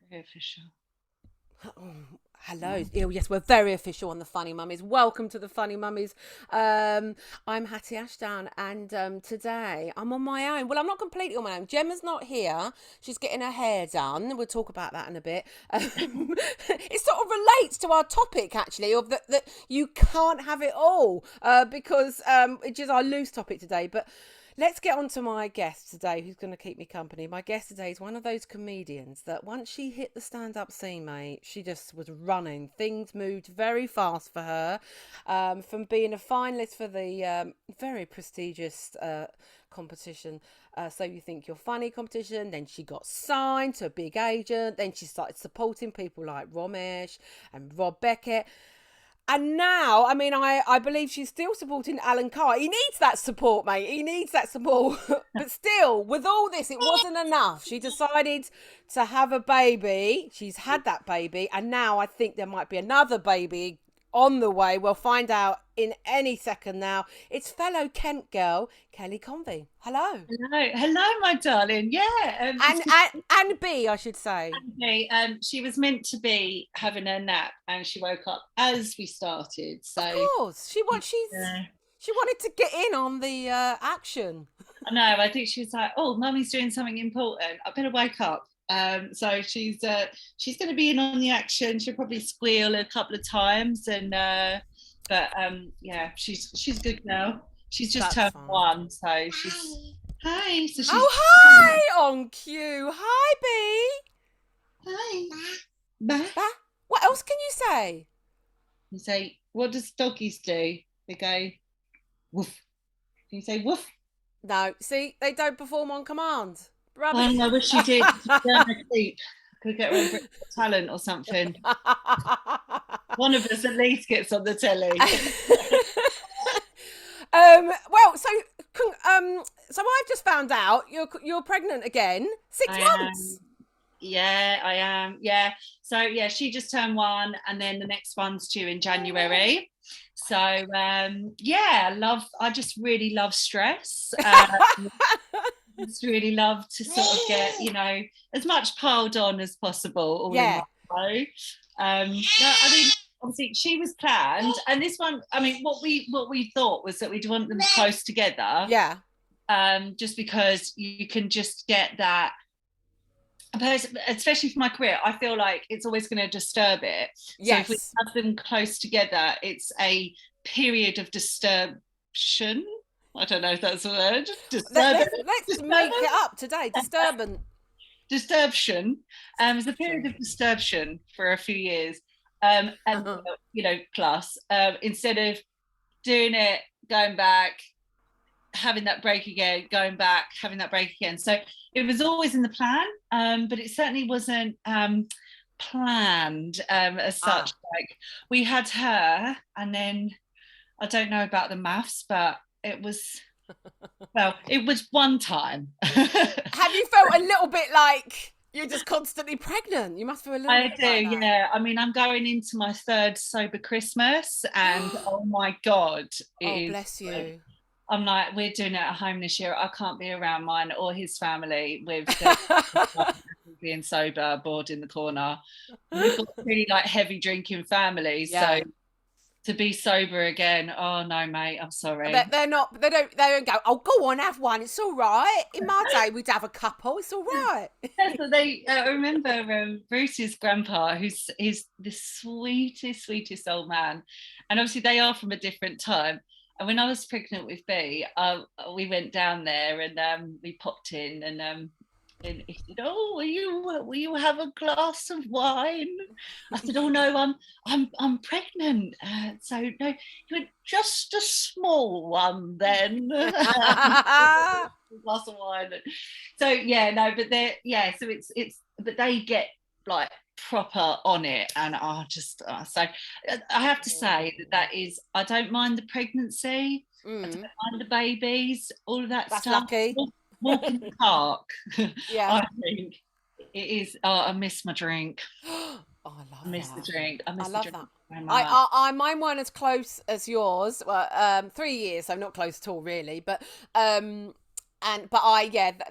Very official. Oh, hello. Oh, yes, we're very official on the Funny Mummies. Welcome to the Funny Mummies. I'm Hatty Ashdown, and today I'm on my own. Well, I'm not completely on my own. Gemma's not here. She's getting her hair done. We'll talk about that in a bit. It sort of relates to our topic, actually, of that you can't have it all, because it's just our loose topic today. But let's get on to my guest today, who's going to keep me company. My guest today is one of those comedians that once she hit the stand-up scene, mate, she just was running. Things moved very fast for her. From being a finalist for the very prestigious competition, So You Think You're Funny competition, then she got signed to a big agent, then she started supporting people like Romesh and Rob Beckett. And now, I mean, I believe she's still supporting Alan Carr. He needs that support, mate. He needs that support. But still, with all this, it wasn't enough. She decided to have a baby. She's had that baby. And now I think there might be another baby on the way. We'll find out in any second now. It's fellow Kent girl, Kelly Convey. Hello. Hello, my darling. Yeah, And, and B, I should say. okay. She was meant to be having a nap, and she woke up as we started. Of So, course. She wanted to get in on the action. I know. I think she was like, "Oh, mummy's doing something important. I better wake up." So she's going to be in on the action. She'll probably squeal a couple of times, and but yeah, she's good now. She's just That's turned fine. one, so she's hi. So she's Oh, hi on cue. Hi, B. hi. Bah. What else can you say? You say, what does doggies do? They go woof. Can you say woof? No, see, they don't perform on command. Oh, Rubbish. I wish she did. Learn her sleep. Could get her on Britain's Got Talent or something. One of us at least gets on the telly. Well, so I've just found out you're pregnant again. Six I months. am. Yeah, I am. Yeah. So yeah, she just turned one, and then the next one's due in January. So yeah, love. I just really love stress. Just really love to sort of get as much piled on as possible all in Yeah, one go. No, I mean, obviously she was planned, and this one, I mean, what we thought was that we'd want them close together, yeah, just because you can just get that. Especially for my career, I feel like it's always going to disturb it. So if we yes. have them close together, it's a period of disturbance. I don't know if that's a word. Disturbance. Let's make it up today. Disturbance. Disturbation. It's a period of disturbation for a few years, and plus instead of doing it, going back, having that break again, going back, having that break again. So it was always in the plan, but it certainly wasn't planned as such. Ah. Like we had her, and then I don't know about the maths, but it was it was one time. Have you felt a little bit like you're just constantly pregnant? You must feel a little I bit do, like that. yeah. I mean, I'm going into my third sober Christmas, and oh my God, it Oh, is. bless you. I'm like, we're doing it at home this year. I can't be around mine or his family with being sober, bored in the corner. We've got a really like heavy drinking family, so Yeah. to be sober again, oh no, mate, I'm sorry. They're not, they don't go, oh, go on, have one. It's all right. In my day, we'd have a couple. It's all right. Yeah, so they, I remember Bruce's grandpa, who's he's the sweetest, sweetest old man, and obviously they are from a different time. And when I was pregnant with B, we went down there and we popped in, and he said, "Oh, will you have a glass of wine?" I said, "Oh no, I'm pregnant." So no, he went, "Just a small one then." Glass of wine. So yeah, no, but they're yeah. So it's but they get like proper on it, and I just so I have to say that is I don't mind the pregnancy, I don't Mm, mind the babies, all of that that's stuff. lucky. Walk in the park. Yeah. I think it is. Oh, I miss my drink. Oh, I I love miss the that. drink. I I miss the love drink that. so much. Mine weren't as close as yours. Well, 3 years, so not close at all, really. But but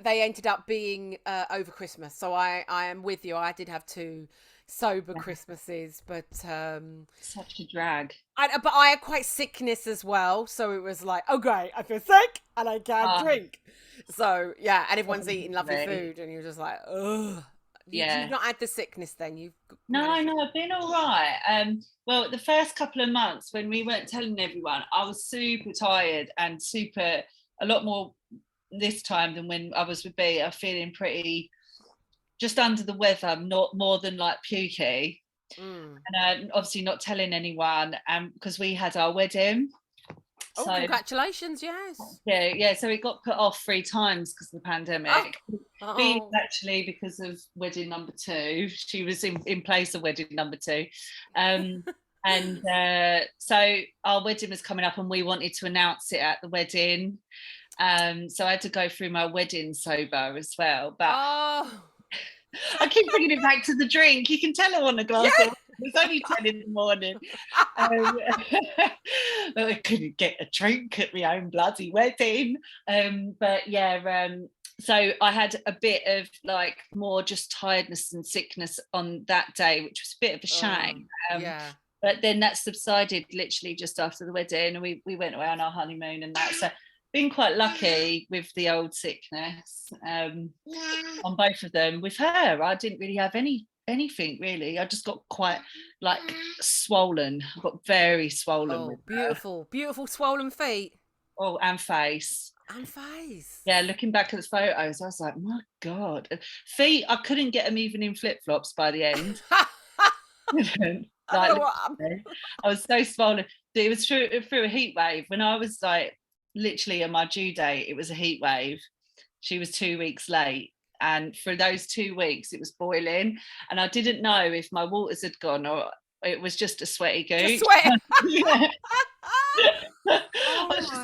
they ended up being over Christmas. So I am with you. I did have 2 sober Christmases, but such a drag. but I had quite sickness as well, so it was like, okay, I feel sick and I can't drink. So yeah, and everyone's eating lovely food, and you're just like, ugh. You've not had the sickness then? No, I've been all right. Well, the first couple of months when we weren't telling everyone, I was super tired and a lot more this time than when I was with B. I'm feeling pretty just under the weather, not more than like pukey. And obviously not telling anyone, because we had our wedding. Oh, so, congratulations! Yes. Yeah. So it got put off 3 times because of the pandemic. Actually, because of wedding number 2, she was in place of wedding number 2, and so our wedding was coming up, and we wanted to announce it at the wedding. So I had to go through my wedding sober as well, but. I keep bringing it back to the drink. You can tell I want a glass of. It's only 10 in the morning. I couldn't get a drink at my own bloody wedding. But yeah, so I had a bit of like more just tiredness and sickness on that day, which was a bit of a shame. But then that subsided literally just after the wedding, and we went away on our honeymoon and that. So been quite lucky with the old sickness on both of them. With her, I didn't really have anything really. I just got quite like swollen. I got very swollen. Beautiful swollen feet. Oh, and face. Yeah, looking back at the photos, I was like, my God. Feet, I couldn't get them even in flip-flops by the end. I was so swollen. It was through a heat wave. When I was like literally on my due date, it was a heat wave. She was 2 weeks late, and for those 2 weeks it was boiling, and I didn't know if my waters had gone or it was just a sweaty goose.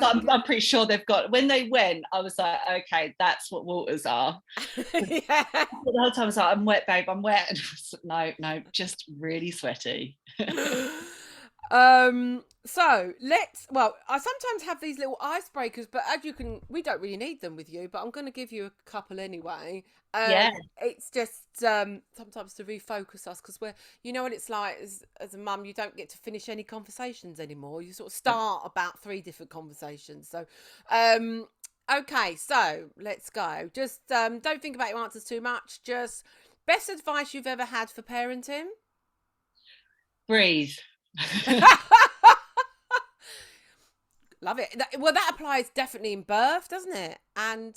I'm pretty sure they've got. When they went, I was like, okay, that's what waters are. The whole time I was like, I'm wet, babe, I'm wet. And I was like, no, just really sweaty. So I sometimes have these little icebreakers, but as you can, we don't really need them with you, but I'm going to give you a couple anyway. It's just sometimes to refocus us, because we're, you know what it's like as a mum, you don't get to finish any conversations anymore. You sort of start about 3 different conversations. So okay, so let's go. Just don't think about your answers too much. Just best advice you've ever had for parenting? Breathe. Love it. Well, that applies definitely in birth, doesn't it? And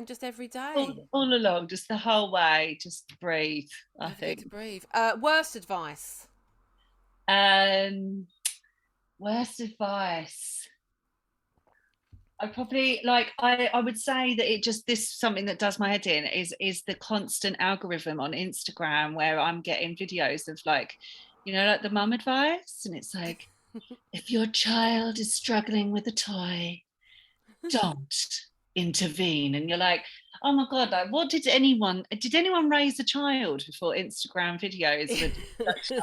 just every day. All along, just the whole way, just breathe. I think. To breathe. Worst advice? Worst advice. I probably I would say that this something that does my head in is the constant algorithm on Instagram where I'm getting videos of like the mum advice, and it's like, if your child is struggling with a toy, don't intervene. And you're like, oh my God, like what did anyone raise a child before Instagram videos would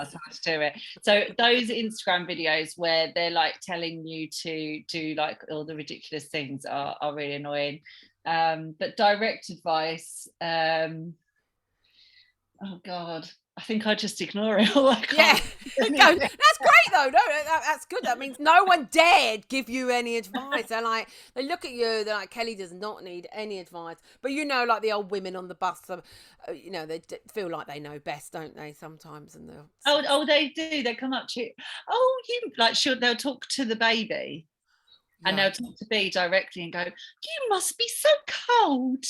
us how to do it? So those Instagram videos where they're like telling you to do like all the ridiculous things are really annoying. But direct advice, oh God, I think I just ignore it all. That's great though. No, that's good. That means no one dared give you any advice. They're like, they look at you, they're like, Kelly does not need any advice. But like the old women on the bus, they feel like they know best, don't they? Sometimes, and they'll they do. They come up to you. They'll talk to the baby, and they'll talk to B directly and go, "You must be so cold."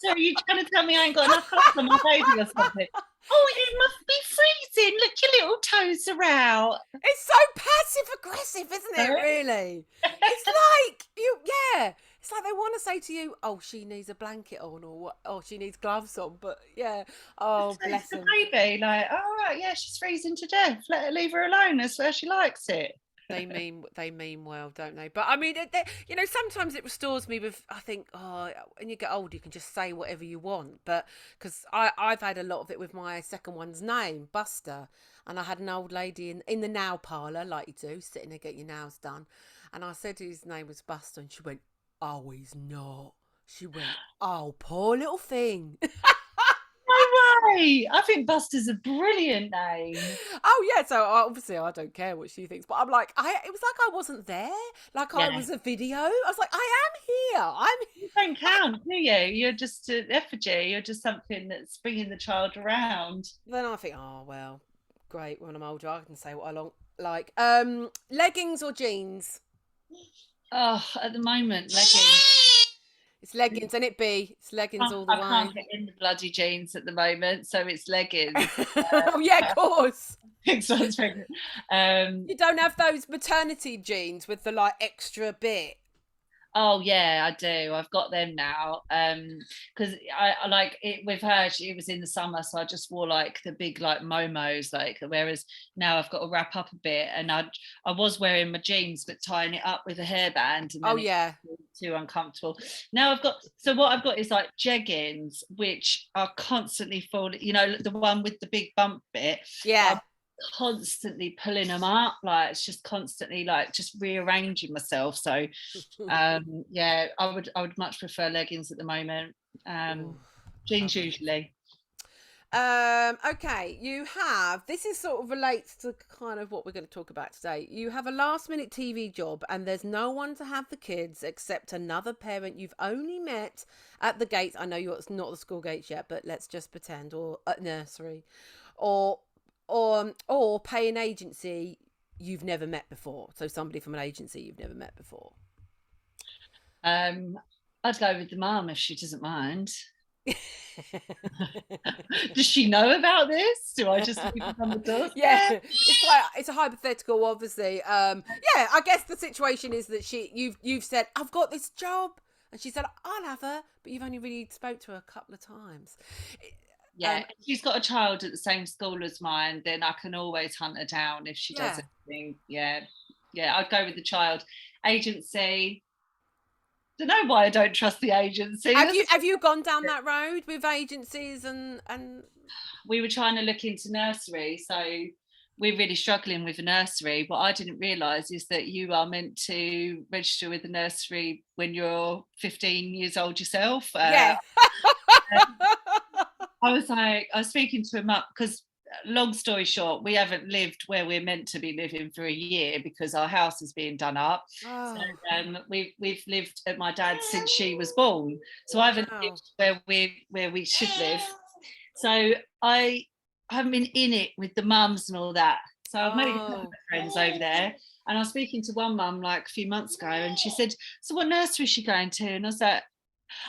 So you're trying to tell me I ain't got enough clothes on my baby or something? Oh, you must be freezing. Look, your little toes are out. It's so passive aggressive, isn't it? Really? It's like it's like they want to say to you, "Oh, she needs a blanket on," or "What? Oh, she needs gloves on." But bless the baby. Like, oh right, yeah, she's freezing to death. Leave her alone. That's where she likes it. They mean well, don't they? But I mean, sometimes it restores me with, I think, when you get old, you can just say whatever you want. But because I've had a lot of it with my second one's name, Buster. And I had an old lady in the nail parlour, like you do, sitting there getting your nails done. And I said his name was Buster, and she went, oh, he's not. She went, oh, poor little thing. No way. I think Buster's a brilliant name. Oh yeah, so obviously I don't care what she thinks, but I'm like, it was like I wasn't there, like I was a video. I was like, I am here. You don't count, do you? You're just an effigy. You're just something that's bringing the child around. Then I think, oh well, great. When I'm older, I can say what I like. Leggings or jeans? Oh, at the moment, leggings. It's leggings, and it's leggings all the way. I can't get in the bloody jeans at the moment, so it's leggings. Oh yeah, of course. 6 months pregnant. You don't have those maternity jeans with the like extra bit. Oh yeah, I do. I've got them now. Because I like it with her. It was in the summer, so I just wore like the big like momos. Like whereas now I've got to wrap up a bit, and I was wearing my jeans but tying it up with a hairband. And then too uncomfortable. Now what I've got is like jeggings, which are constantly folded. You know, the one with the big bump bit. Yeah. Constantly pulling them up, like it's just constantly like just rearranging myself. So yeah, I would much prefer leggings at the moment. Jeans usually. Okay, you have, this is sort of relates to kind of what we're going to talk about today. You have a last minute TV job and there's no one to have the kids except another parent you've only met at the gates. I know you're not the school gates yet, but let's just pretend, or at nursery, or pay an agency you've never met before. So somebody from an agency you've never met before. I'd go with the mum if she doesn't mind. Does she know about this? Do I just leave it on the door? Yeah, it's a hypothetical, obviously. Yeah, I guess the situation is that you've said, I've got this job, and she said, I'll have her, but you've only really spoke to her a couple of times. Yeah, if she's got a child at the same school as mine, then I can always hunt her down if she does anything. Yeah, I'd go with the child. Agency. Don't know why I don't trust the agency. Have you gone down that road with agencies and? We were trying to look into nursery, so we're really struggling with a nursery. What I didn't realise is that you are meant to register with the nursery when you're 15 years old yourself. Yeah. I was speaking to him up because, long story short, we haven't lived where we're meant to be living for a year because our house is being done up. So we've lived at my dad's since she was born. So I haven't lived where we should live. So I haven't been in it with the mums and all that. So I've made a couple of friends over there. And I was speaking to one mum like a few months ago, and she said, "So what nursery is she going to?" And I was like,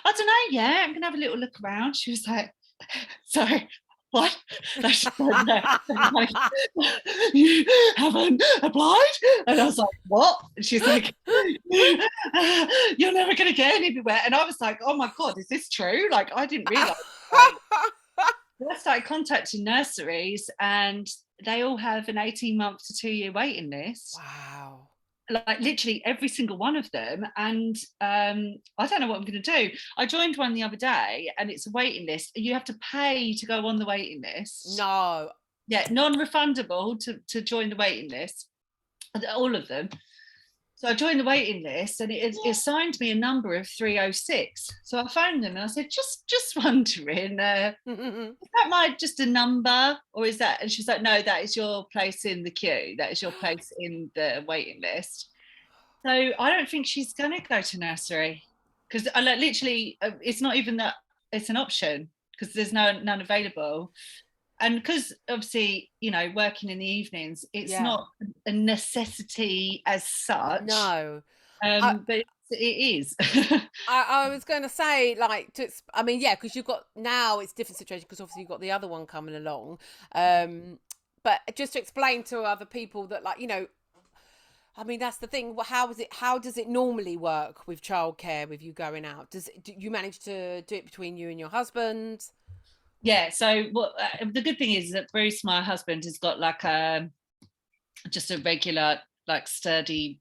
"I don't know yet. I'm gonna have a little look around." She was like, "Sorry, what?" "You haven't applied?" And I was like, "What?" And she's like, "You're never going to get anywhere." And I was like, "Oh my God, is this true?" Like, I didn't realise. I started contacting nurseries and they all have an 18-month to 2-year waiting list. Wow. Like literally every single one of them. And I don't know what I'm going to do. I joined one the other day and it's a waiting list. You have to pay to go on the waiting list. No. Yeah, non-refundable to join the waiting list. All of them. So I joined the waiting list and it assigned me a number of 306. So I phoned them and I said, just wondering, is that just a number or is that? And she's like, "No, that is your place in the queue. That is your place in the waiting list." So I don't think she's going to go to nursery because literally it's not even that it's an option because there's none available. And because obviously, you know, working in the evenings, it's not a necessity as such. No. But it is. I was going to say, like, because you've got, now it's a different situation because obviously you've got the other one coming along. But just to explain to other people that, like, you know, I mean, that's the thing. How does it normally work with childcare, with you going out? Do you manage to do it between you and your husband? Yeah, so the good thing is that Bruce, my husband, has got like just a regular, like, sturdy,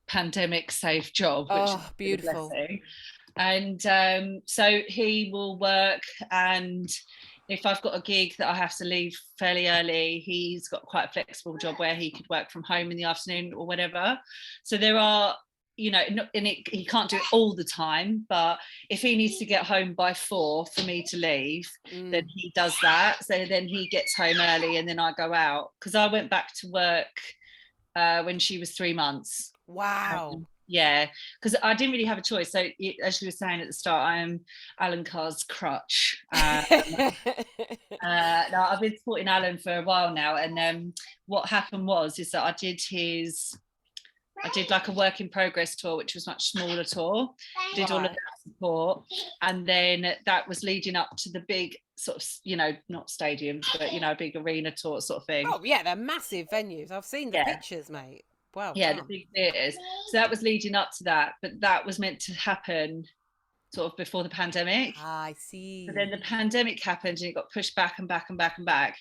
pandemic safe job, which is beautiful. And so he will work, and if I've got a gig that I have to leave fairly early, he's got quite a flexible job where he could work from home in the afternoon or whatever. So there are you know, he can't do it all the time, but if he needs to get home by 4 for me to leave, then he does that. So then he gets home early and then I go out, because I went back to work when she was 3 months. Wow. Yeah, because I didn't really have a choice. So as you were saying at the start, I am Alan Carr's crutch. No, I've been supporting Alan for a while now, and what happened is that I did like a work in progress tour, which was much smaller tour. Did all of that support, and then that was leading up to the big sort of, you know, not stadiums, but you know, big arena tour sort of thing. Oh yeah, they're massive venues. I've seen the pictures, mate. Wow. Yeah, the big theatres. So that was leading up to that, but that was meant to happen sort of before the pandemic. I see. But then the pandemic happened and it got pushed back and back and back and back.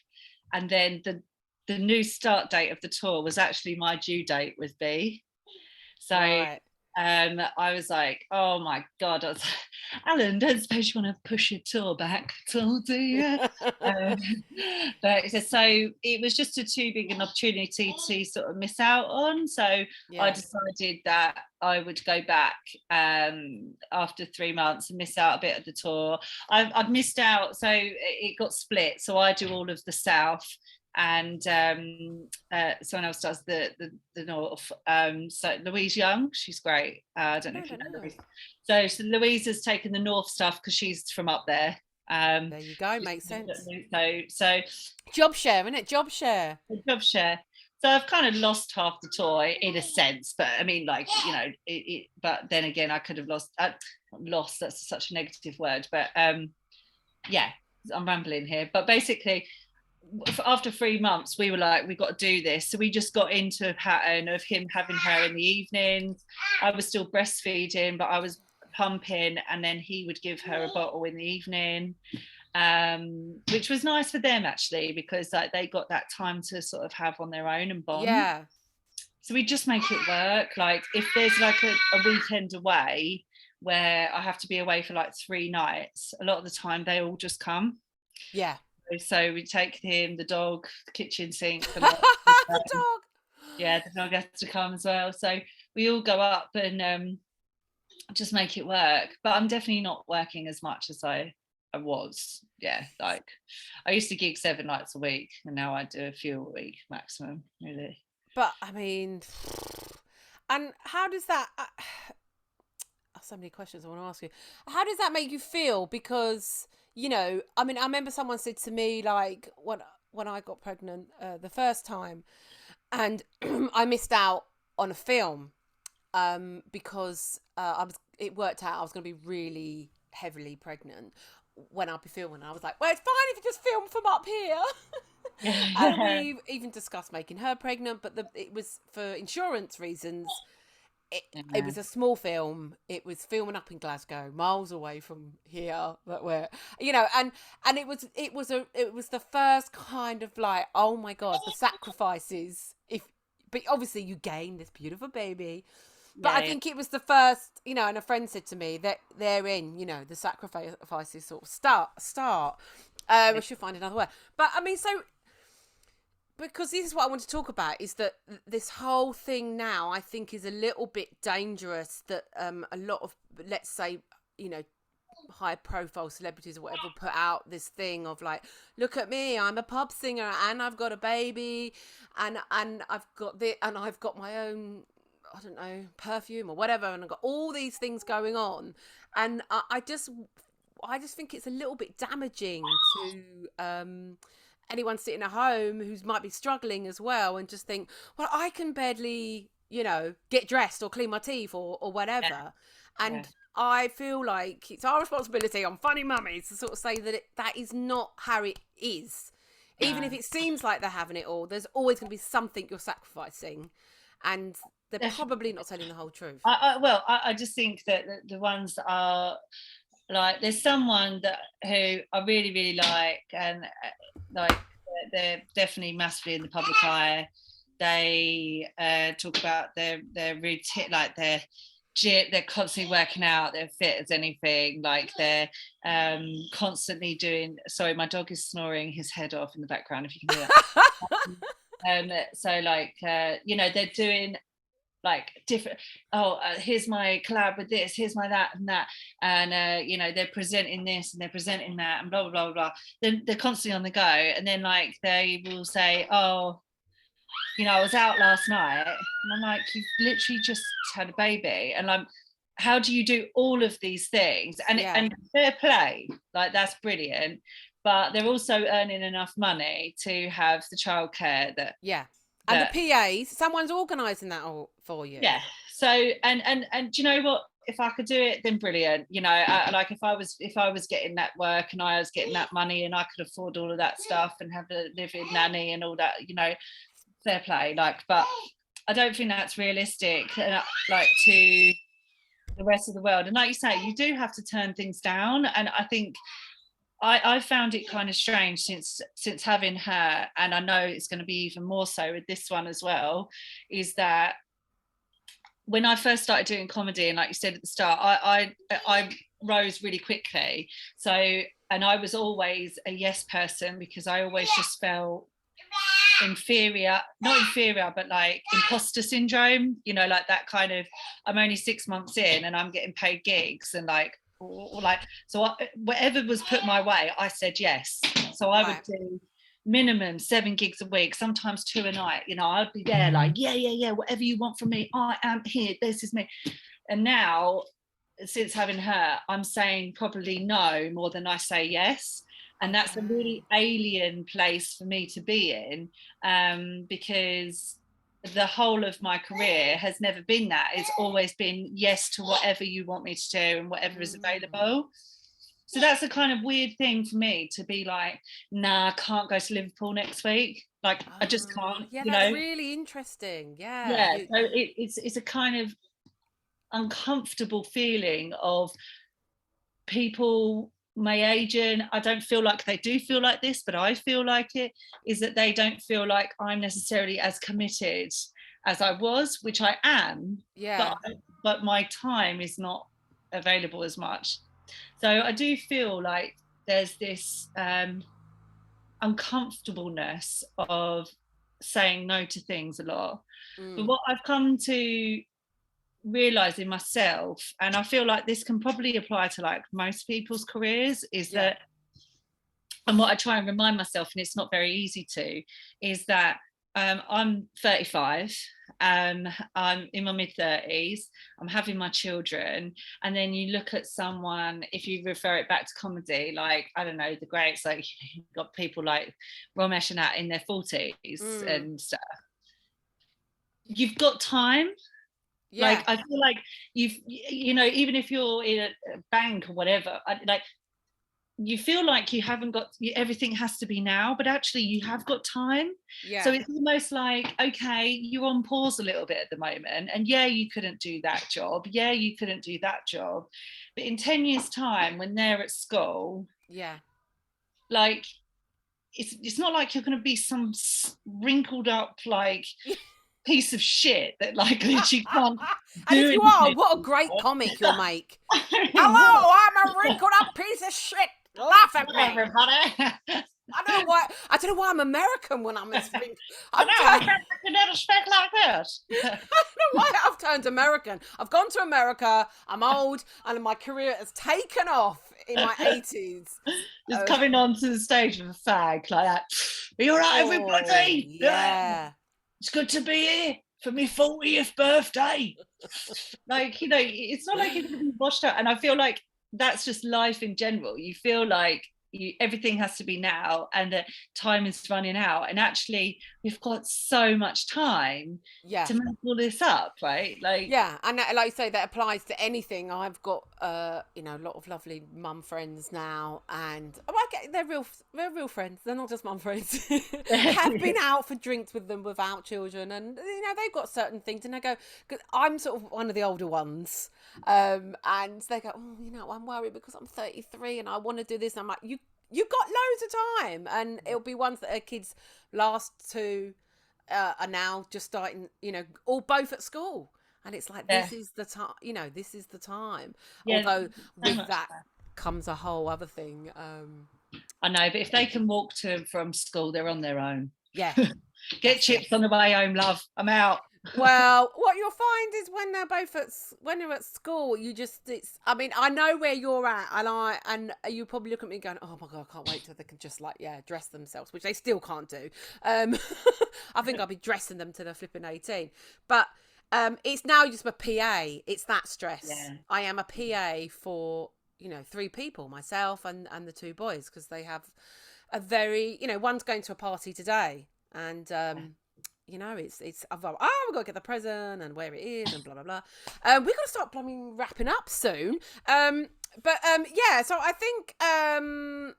And then the new start date of the tour was actually my due date with B. So I was like, oh my God, I was like, Alan, don't suppose you want to push your tour back at all, do you? But so it was just too big an opportunity to sort of miss out on. So I decided that I would go back after 3 months and miss out a bit of the tour. I've missed out, so it got split. So I do all of the South, and someone else does the North. So Louise Young, she's great. I don't know if you know Louise. So Louise has taken the North stuff because she's from up there. There you go, makes sense. So job share, isn't it? Job share. So I've kind of lost half the tour in a sense, but I mean, like, you know, but then again, I could have lost. That's such a negative word, but yeah, I'm rambling here. But basically, after 3 months, we were like, we've got to do this. So we just got into a pattern of him having her in the evenings. I was still breastfeeding, but I was pumping, and then he would give her a bottle in the evening, which was nice for them actually, because like they got that time to sort of have on their own and bond. Yeah. So we just make it work. Like if there's like a weekend away where I have to be away for like 3 nights, a lot of the time they all just come. Yeah. So we take him, the dog, the kitchen sink. The dog. Yeah, the dog has to come as well. So we all go up and just make it work. But I'm definitely not working as much as I was. Yeah, like I used to gig 7 nights a week, and now I do a few a week maximum, really. But I mean, and how does that? So many questions I want to ask you. How does that make you feel? Because, you know, I mean, I remember someone said to me, like, when I got pregnant the first time, and I missed out on a film because it worked out I was going to be really heavily pregnant when I'd be filming. I was like, well, it's fine if you just film from up here. And we even discussed making her pregnant, but it was for insurance reasons. It was a small film. It was filming up in Glasgow, miles away from here. That we're, you know, and it was the first kind of like, oh my God, the sacrifices. But obviously you gain this beautiful baby. But I think it was the first, you know, and a friend said to me that therein, you know, the sacrifices sort of start. We should find another word. But I mean, so. Because this is what I want to talk about, is that this whole thing now, I think, is a little bit dangerous, that a lot of, let's say, you know, high profile celebrities or whatever put out this thing of like, look at me, I'm a pop singer and I've got a baby and I've got my own, I don't know, perfume or whatever, and I've got all these things going on. And I just think it's a little bit damaging to anyone sitting at home who might be struggling as well, and just think, well, I can barely, you know, get dressed or clean my teeth or whatever. And I feel like it's our responsibility on Funny Mummies to sort of say that that is not how it is. Even if it seems like they're having it all, there's always going to be something you're sacrificing, and they're probably not telling the whole truth. I just think that the ones that are like, there's someone who I really, really like, and like they're definitely massively in the public eye. They talk about their routine, like they're constantly working out, they're fit as anything, like they're constantly doing, sorry, my dog is snoring his head off in the background if you can hear that. So like you know, they're doing like different, here's my collab with this, here's my that and that, and you know, they're presenting this and they're presenting that and blah blah blah blah. Then they're constantly on the go, and then like they will say, oh, you know, I was out last night, and I'm like, you've literally just had a baby, and I'm, how do you do all of these things? And and fair play, like that's brilliant, but they're also earning enough money to have the childcare that and the PAs, someone's organising that all for you. Yeah. So and do you know what? If I could do it, then brilliant. You know, like if I was getting that work and I was getting that money and I could afford all of that stuff and have a live-in nanny and all that, you know, fair play. Like, but I don't think that's realistic. Like to the rest of the world. And like you say, you do have to turn things down. And I think I found it kind of strange since having her, and I know it's going to be even more so with this one as well, is that when I first started doing comedy, and like you said at the start, I rose really quickly. So, and I was always a yes person because I always just felt inferior, not inferior, but like imposter syndrome, you know, like that kind of, I'm only 6 months in and I'm getting paid gigs and like, or like, so whatever was put my way, I said yes. So I would do minimum 7 gigs a week, sometimes 2 a night. You know, I'd be there like, yeah, whatever you want from me, I am here, this is me. And now, since having her, I'm saying probably no more than I say yes. And that's a really alien place for me to be in, because the whole of my career has never been that. It's always been yes to whatever you want me to do and whatever is available. So that's a kind of weird thing for me to be like, nah, I can't go to Liverpool next week. Like, I just can't. Yeah, you that's know? really interesting. Yeah. Yeah. So it's a kind of uncomfortable feeling of people my age, and I don't feel like they do feel like this, but I feel like it, is that they don't feel like I'm necessarily as committed as I was, which I am. Yeah. But my time is not available as much. So I do feel like there's this uncomfortableness of saying no to things a lot. But what I've come to realize in myself, and I feel like this can probably apply to like most people's careers, is that, and what I try and remind myself, and it's not very easy to, is that I'm 35, I'm in my mid-30s, I'm having my children, and then you look at someone, if you refer it back to comedy, like, I don't know, the greats, like you've got people like Ramesh and that in their 40s and stuff. You've got time. Yeah. Like, I feel like you know, even if you're in a bank or whatever, like, you feel like you haven't got, everything has to be now, but actually you have got time. Yeah. So it's almost like, okay, you're on pause a little bit at the moment, and yeah, you couldn't do that job, yeah, you couldn't do that job, but in 10 years time when they're at school, like, it's not like you're going to be some wrinkled up like piece of shit that like literally can't and if you are, what a great comic you'll make. Hello, I'm a wrinkled up piece of shit. Laugh at me, everybody. I don't know why I'm American when I'm as wrinkled. I never speak like this. I don't know why I've turned American. I've gone to America, I'm old, and my career has taken off in my 80s. Just coming onto the stage with a fag like that. Are you all right, everybody? Yeah. It's good to be here for my 40th birthday. Like, you know, it's not like you're going to be washed out. And I feel like that's just life in general. You feel like everything has to be now, and that time is running out. And actually, we've got so much time to make all this up, right? Like, yeah, and that, like you say, that applies to anything. I've got you know, a lot of lovely mum friends now, and they're real friends. They're not just mum friends. Have been out for drinks with them without children, and you know, they've got certain things, and I go, cause I'm sort of one of the older ones, and they go, oh, you know, I'm worried because I'm 33 and I want to do this. And I'm like, you've got loads of time, and it'll be ones that our kids last to are now just starting, you know, or both at school, and it's like, this is the time, you know, this is the time. Although with that comes a whole other thing. I know, but if they can walk to and from school, they're on their own. Yeah. Get chips on the way home, love. I'm out. Well, what you'll find is when they're both when they're at school, I mean, I know where you're at, and you probably look at me going, oh my God, I can't wait till they can just like, yeah, dress themselves, which they still can't do. I think I'll be dressing them till they're flipping 18. But it's now just a PA. It's that stress. Yeah. I am a PA for, 3 people, myself and the 2 boys, because they have a very, one's going to a party today, and we've got to get the present and where it is and blah blah blah. We've got to start wrapping up soon. Yeah. So I think I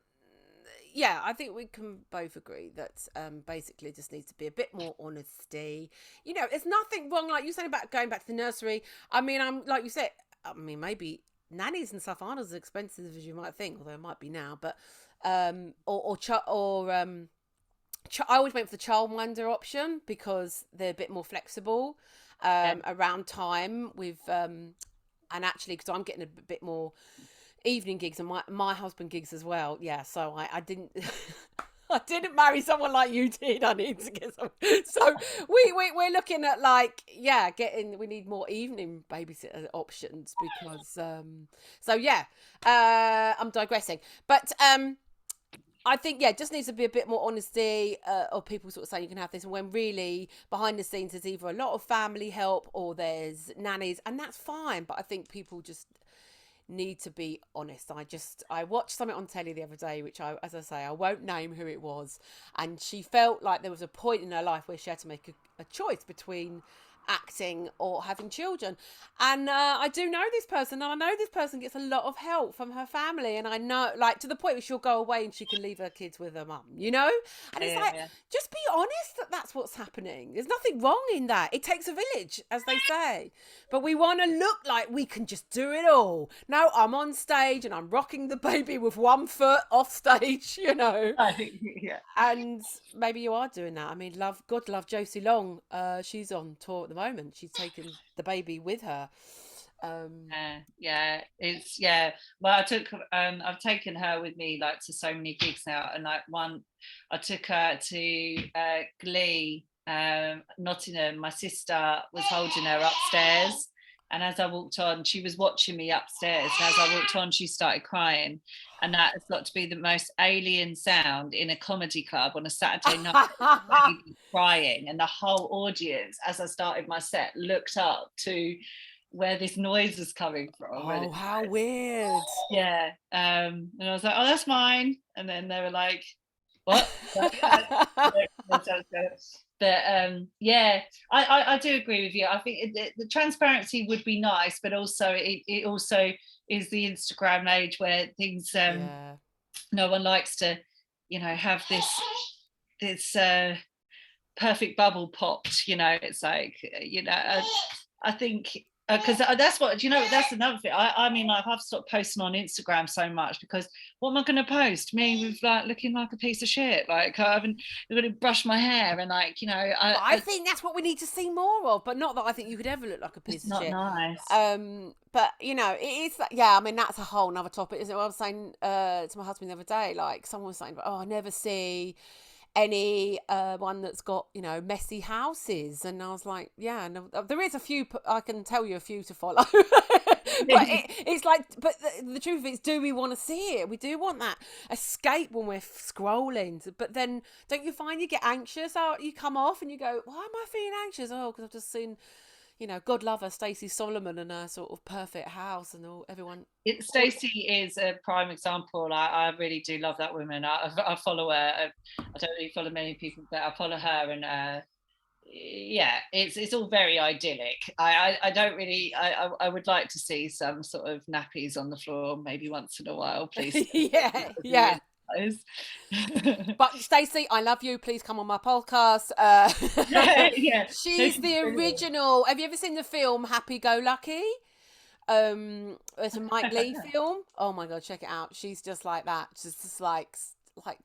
think we can both agree that basically just needs to be a bit more honesty. There's nothing wrong, like you said about going back to the nursery. I mean, I'm like you said. I mean, maybe nannies and stuff aren't as expensive as you might think, although it might be now. But I always went for the childminder option because they're a bit more flexible around time with and actually because I'm getting a bit more evening gigs and my husband gigs as well. Yeah, so I didn't I didn't marry someone like you did. I need to get some. So we're looking at we need more evening babysitter options because I'm digressing, but I think, just needs to be a bit more honesty of people sort of saying you can have this, and when really behind the scenes there's either a lot of family help or there's nannies, and that's fine. But I think people just need to be honest. I watched something on telly the other day, which as I say, I won't name who it was, and she felt like there was a point in her life where she had to make a choice between acting or having children, and I do know this person, and I know this person gets a lot of help from her family, and I know, like, to the point where she'll go away and she can leave her kids with her mum, and it's just be honest that that's what's happening. There's nothing wrong in that. It takes a village, as they say, but we want to look like we can just do it all. No, I'm on stage and I'm rocking the baby with 1 foot off stage, and maybe you are doing that. I mean, God love Josie Long. She's on tour at the moment. She's taken the baby with her. Well, I've taken her with me like to so many gigs now, and like I took her to Glee, Nottingham. My sister was holding her upstairs, and as I walked on, she was watching me upstairs, and as I walked on she started crying, and that has got to be the most alien sound in a comedy club on a Saturday night. Crying, and the whole audience, as I started my set, looked up to where this noise was coming from. Oh, how weird. Yeah. And I was like, oh, that's mine. And then they were like, what? But I do agree with you. I think the transparency would be nice, but also it also is the Instagram age where things no one likes to have this perfect bubble popped. It's like I think because that's what that's another thing. I mean, like, I've stopped posting on Instagram so much because what am I going to post? Me with like looking like a piece of shit. Like I haven't going to brush my hair and like I think that's what we need to see more of. But not that I think you could ever look like a piece of shit. Nice. But it is. I mean, that's a whole nother topic, isn't it? I was saying to my husband the other day, like someone was saying, I never see any one that's got messy houses, and I was like, there is a few. I can tell you a few to follow. But it's like, but the truth is, do we want to see it? We do want that escape when we're scrolling, but then don't you find you get anxious? You come off and you go, why am I feeling anxious? Because I've just seen God love her, Stacey Solomon, and her sort of perfect house, and everyone. Stacey is a prime example. I really do love that woman. I follow her. I don't really follow many people, but I follow her, and it's all very idyllic. I don't really. I would like to see some sort of nappies on the floor maybe once in a while, please. yeah. But Stacey, I love you. Please come on my podcast. She's the original. Have you ever seen the film Happy Go Lucky? It's a Mike Leigh film. Oh my God, check it out. She's just like that. She's just like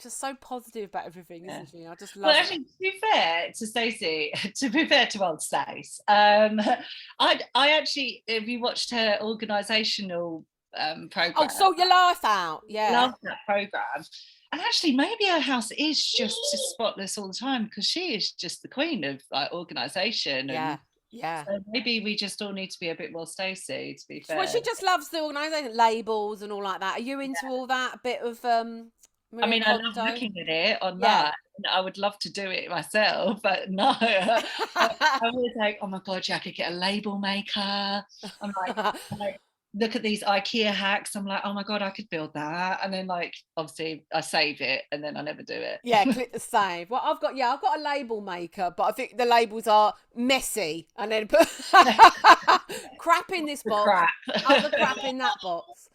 just so positive about everything, isn't she? I just love it. Actually, to be fair to Stacey, to be fair to old Stace, I actually, have you watched her organisational program? Oh, Sort Your Life Out. Yeah, love that program. And actually, maybe her house is just spotless all the time because she is just the queen of like organisation and Yeah. So maybe we just all need to be a bit more Stacey, to be fair. Well, she just loves the organisation, labels and all like that. Are you into all that? A bit of I Maria mean, I love Kondo? looking at it online. Yeah. I would love to do it myself, but no. I was like, oh my God, yeah, I could get a label maker. I'm like, look at these IKEA hacks. I'm like, oh my God, I could build that. And then like, obviously I save it and then I never do it. Yeah, click the save. Well, I've got a label maker, but I think the labels are messy, and then put crap in this box, other crap in that box.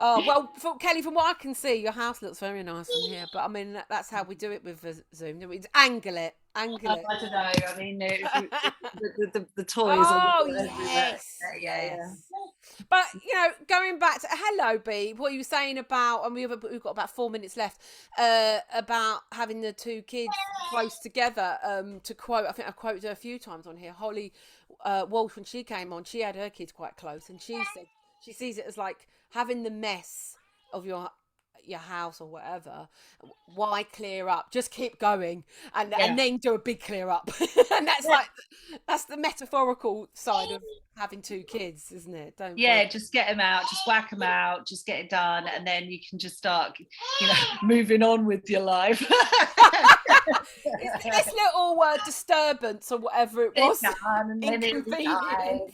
Oh well, Kelly, from what I can see, your house looks very nice from here. But I mean, that's how we do it with Zoom. It's angle it. I don't know. I mean, the toys. Oh yes. yes. But going back to hello, B. What you were saying about, and we've got about 4 minutes left. About having the two kids close together. To quote, I think I've quoted her a few times on here. Holly Walsh, when she came on, she had her kids quite close, and she said she sees it as like having the mess of your house or whatever. Why clear up? Just keep going, and then do a big clear up. And that's the metaphorical side of having two kids, isn't it? Just get them out, just whack them out, just get it done, and then you can just start moving on with your life. This little disturbance or whatever it was, inconvenience.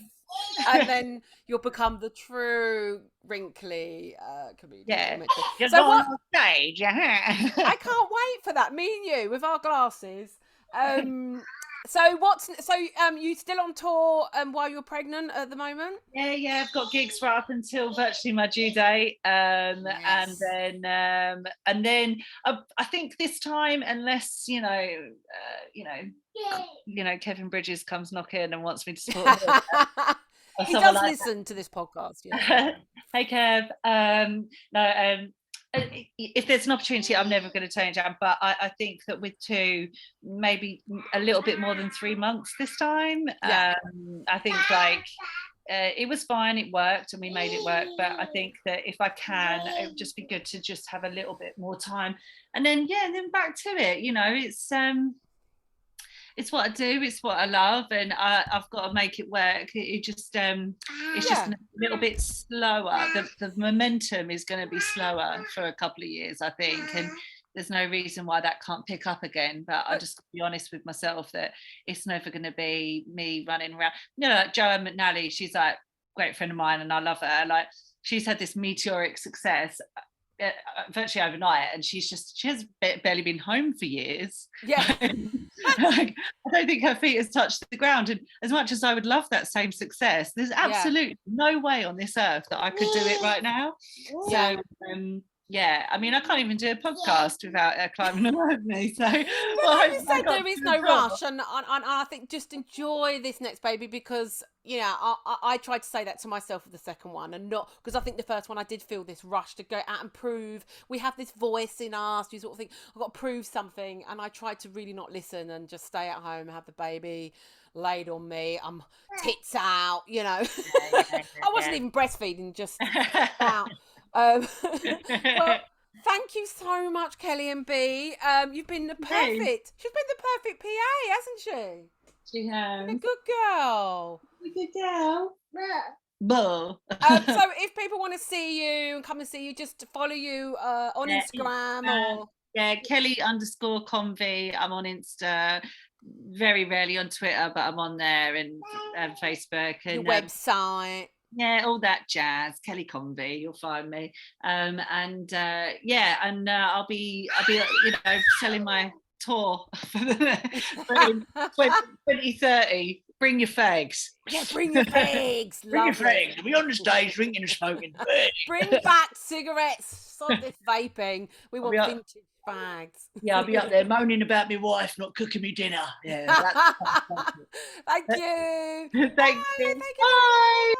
And then you'll become the true wrinkly comedian. Yeah. So what stage? I can't wait for that. Me and you with our glasses. So you still on tour while you're pregnant at the moment? Yeah. I've got gigs right up until virtually my due date, and then I think this time, unless Kevin Bridges comes knocking and wants me to support him. He does listen to this podcast. Yeah. Hey Kev. If there's an opportunity, I'm never going to turn it down. But I think that with two, maybe a little bit more than 3 months this time. Yeah. I think it was fine, it worked, and we made it work. But I think that if I can, it would just be good to just have a little bit more time, and then back to it. It's what I do, it's what I love, and I've got to make it work. It's just a little bit slower. The momentum is going to be slower for a couple of years, I think, and there's no reason why that can't pick up again. But I just be honest with myself that it's never going to be me running around. Like Joanne McNally, she's like a great friend of mine, and I love her. Like, she's had this meteoric success virtually overnight, and she has barely been home for years. I don't think her feet has touched the ground, and as much as I would love that same success, there's absolutely no way on this earth that I could do it right now. So I mean, I can't even do a podcast without climbing all over me. So you said there is no rush, and I think just enjoy this next baby, because I tried to say that to myself with the second one, and not because I think the first one I did feel this rush to go out and prove. We have this voice in us, you sort of think I've got to prove something, and I tried to really not listen and just stay at home and have the baby laid on me. I'm tits out, I wasn't even breastfeeding, just out. Well, thank you so much, Kelly and B. You've been the perfect. She's been the perfect PA, hasn't she? She has. A good girl. A good girl. So if people want to see you and come and see you, just follow you on Instagram or Kelly_Convey. I'm on Insta. Very rarely on Twitter, but I'm on there, and Facebook, and your website. All that jazz. Kelly Convey, you'll find me. I'll be selling my tour for 2030. Bring your fags. Yeah, bring your fags. Bring your fags. We're on the stage drinking and smoking. Bring back cigarettes. Stop this vaping. We want vintage fags. Yeah, I'll be up there moaning about my wife not cooking me dinner. Yeah. Thank you. Thank you. Bye.